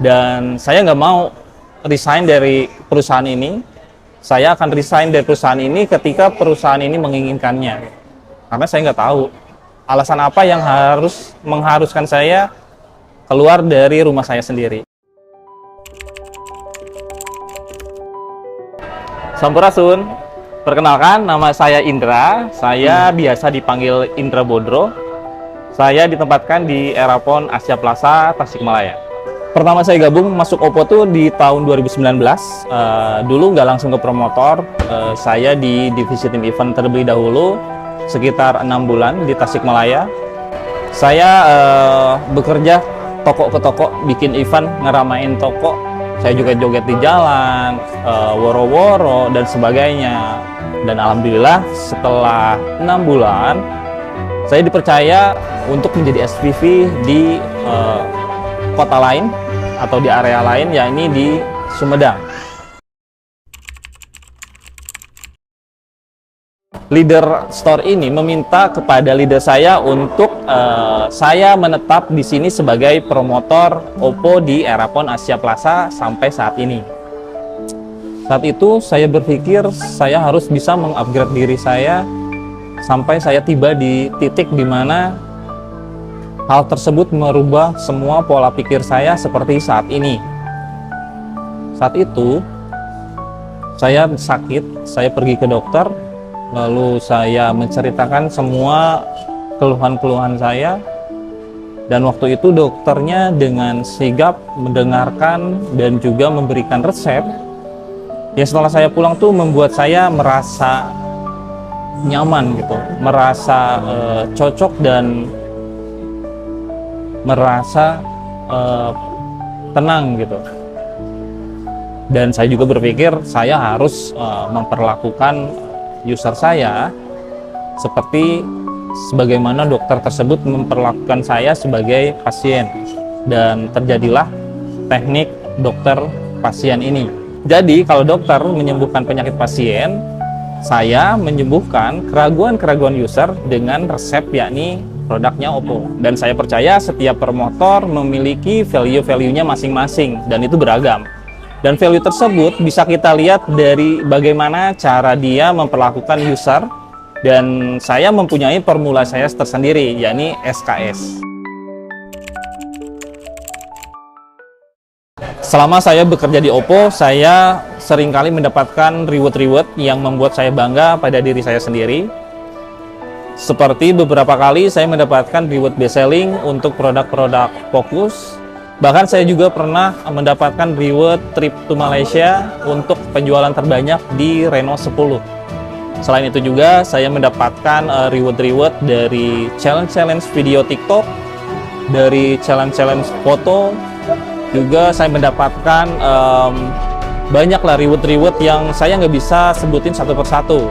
Dan saya nggak mau resign dari perusahaan ini. Saya akan resign dari perusahaan ini ketika perusahaan ini menginginkannya. Karena saya nggak tahu alasan apa yang mengharuskan saya keluar dari rumah saya sendiri. Sampurasun, perkenalkan nama saya Indra, saya biasa dipanggil Indra Bodro. Saya ditempatkan di Erapon Asia Plaza, Tasikmalaya. Pertama saya gabung masuk Oppo tuh di tahun 2019. Dulu nggak langsung ke promotor, saya di divisi tim event terlebih dahulu, sekitar 6 bulan di Tasikmalaya. Saya bekerja toko ke toko, bikin event, ngeramain toko. Saya juga joget di jalan, woro-woro, dan sebagainya. Dan alhamdulillah setelah 6 bulan, saya dipercaya untuk menjadi SPV di kota lain atau di area lain, yakni di Sumedang. Leader store ini meminta kepada leader saya untuk saya menetap di sini sebagai promotor Oppo di Erapon Asia Plaza sampai saat ini. Saat itu saya berpikir saya harus bisa mengupgrade diri saya sampai saya tiba di titik di mana hal tersebut merubah semua pola pikir saya seperti saat ini. Saat itu saya sakit, saya pergi ke dokter. Lalu saya menceritakan semua keluhan-keluhan saya, dan waktu itu dokternya dengan sigap mendengarkan dan juga memberikan resep yang setelah saya pulang tuh membuat saya merasa nyaman gitu, merasa cocok dan merasa tenang gitu. Dan saya juga berpikir saya harus memperlakukan user saya seperti sebagaimana dokter tersebut memperlakukan saya sebagai pasien, dan terjadilah teknik dokter pasien ini. Jadi kalau dokter menyembuhkan penyakit pasien, saya menyembuhkan keraguan-keraguan user dengan resep, yakni produknya Oppo. Dan saya percaya setiap promotor memiliki value-value-nya masing-masing, dan itu beragam. Dan value tersebut bisa kita lihat dari bagaimana cara dia memperlakukan user, dan saya mempunyai formula saya tersendiri, yakni SKS. Selama saya bekerja di Oppo, saya seringkali mendapatkan reward-reward yang membuat saya bangga pada diri saya sendiri. Seperti beberapa kali saya mendapatkan reward best selling untuk produk-produk Focus. Bahkan saya juga pernah mendapatkan reward trip to Malaysia untuk penjualan terbanyak di Reno 10. Selain itu juga saya mendapatkan reward-reward dari challenge-challenge video TikTok, dari challenge-challenge foto. Juga saya mendapatkan banyaklah reward-reward yang saya nggak bisa sebutin satu persatu.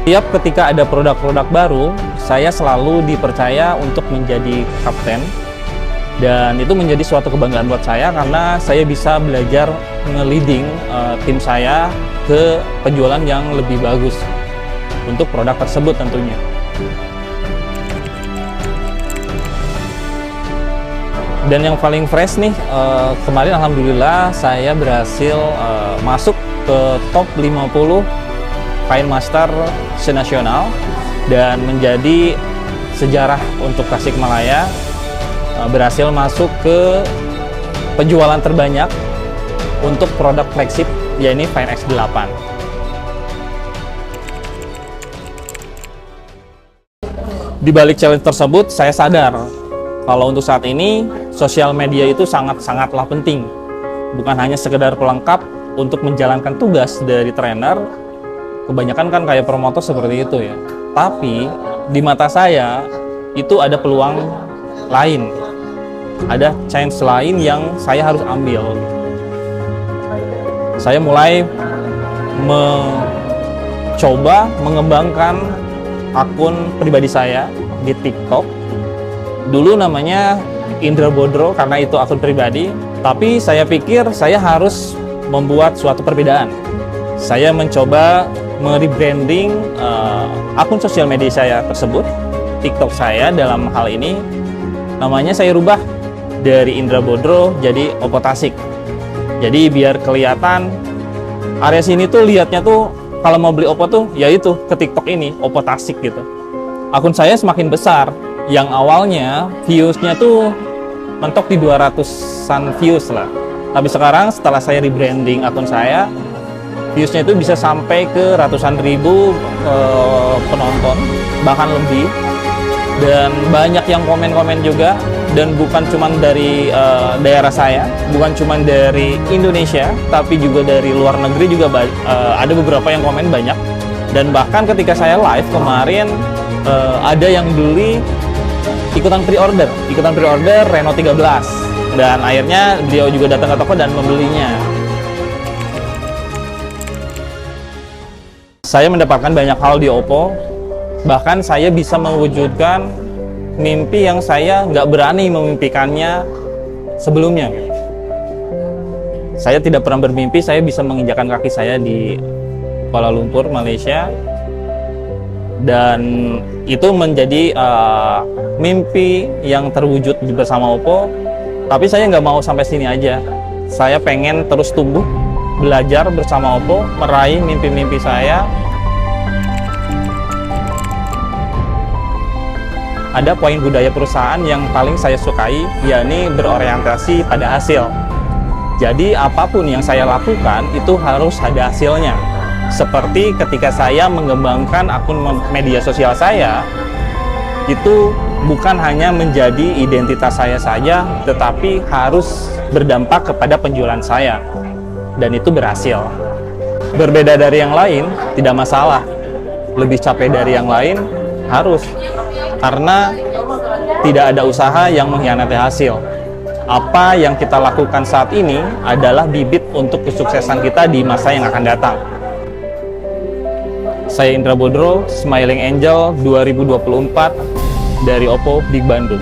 Tiap ketika ada produk-produk baru, saya selalu dipercaya untuk menjadi kapten, dan itu menjadi suatu kebanggaan buat saya karena saya bisa belajar nge-leading tim saya ke penjualan yang lebih bagus untuk produk tersebut tentunya. Dan yang paling fresh nih, kemarin alhamdulillah saya berhasil masuk ke top 50 Kain Master senasional dan menjadi sejarah untuk Tasikmalaya, berhasil masuk ke penjualan terbanyak untuk produk flagship, yakni Fine X8. Di balik challenge tersebut, saya sadar kalau untuk saat ini sosial media itu sangat-sangatlah penting, bukan hanya sekedar pelengkap untuk menjalankan tugas dari trainer. Kebanyakan kan kayak promotor seperti itu ya. Tapi di mata saya itu ada peluang lain, ada chance lain yang saya harus ambil. Saya mulai mencoba mengembangkan akun pribadi saya di TikTok. Dulu namanya Indra Bodro karena itu akun pribadi, tapi saya pikir saya harus membuat suatu perbedaan. Saya mencoba merebranding akun sosial media saya tersebut, TikTok saya dalam hal ini, Namanya saya rubah dari Indra Bodro jadi Oppo Tasik. Jadi biar kelihatan area sini tuh lihatnya tuh kalau mau beli Oppo tuh ya itu ke TikTok ini Oppo Tasik gitu. Akun saya semakin besar. Yang awalnya viewsnya tuh mentok di 200-an views lah. Tapi sekarang setelah saya rebranding akun saya, viewsnya itu bisa sampai ke ratusan ribu penonton, bahkan lebih. Dan banyak yang komen-komen juga, dan bukan cuma dari daerah saya, bukan cuma dari Indonesia, tapi juga dari luar negeri juga ada beberapa yang komen banyak. Dan bahkan ketika saya live kemarin, ada yang beli ikutan pre-order Reno 13, dan akhirnya beliau juga datang ke toko dan membelinya. Saya mendapatkan banyak hal di Oppo, bahkan saya bisa mewujudkan mimpi yang saya nggak berani memimpikannya sebelumnya. Saya tidak pernah bermimpi saya bisa menginjakan kaki saya di Kuala Lumpur, Malaysia, dan itu menjadi mimpi yang terwujud bersama Oppo. Tapi saya nggak mau sampai sini aja. Saya pengen terus tumbuh, belajar bersama Oppo, meraih mimpi-mimpi saya. Ada poin budaya perusahaan yang paling saya sukai, yakni berorientasi pada hasil. Jadi apapun yang saya lakukan itu harus ada hasilnya. Seperti ketika saya mengembangkan akun media sosial saya, itu bukan hanya menjadi identitas saya saja, tetapi harus berdampak kepada penjualan saya. Dan itu berhasil. Berbeda dari yang lain, tidak masalah. Lebih capek dari yang lain, harus. Karena tidak ada usaha yang mengkhianati hasil. Apa yang kita lakukan saat ini adalah bibit untuk kesuksesan kita di masa yang akan datang. Saya Indra Bodro, Smiling Angel 2024 dari Oppo di Bandung.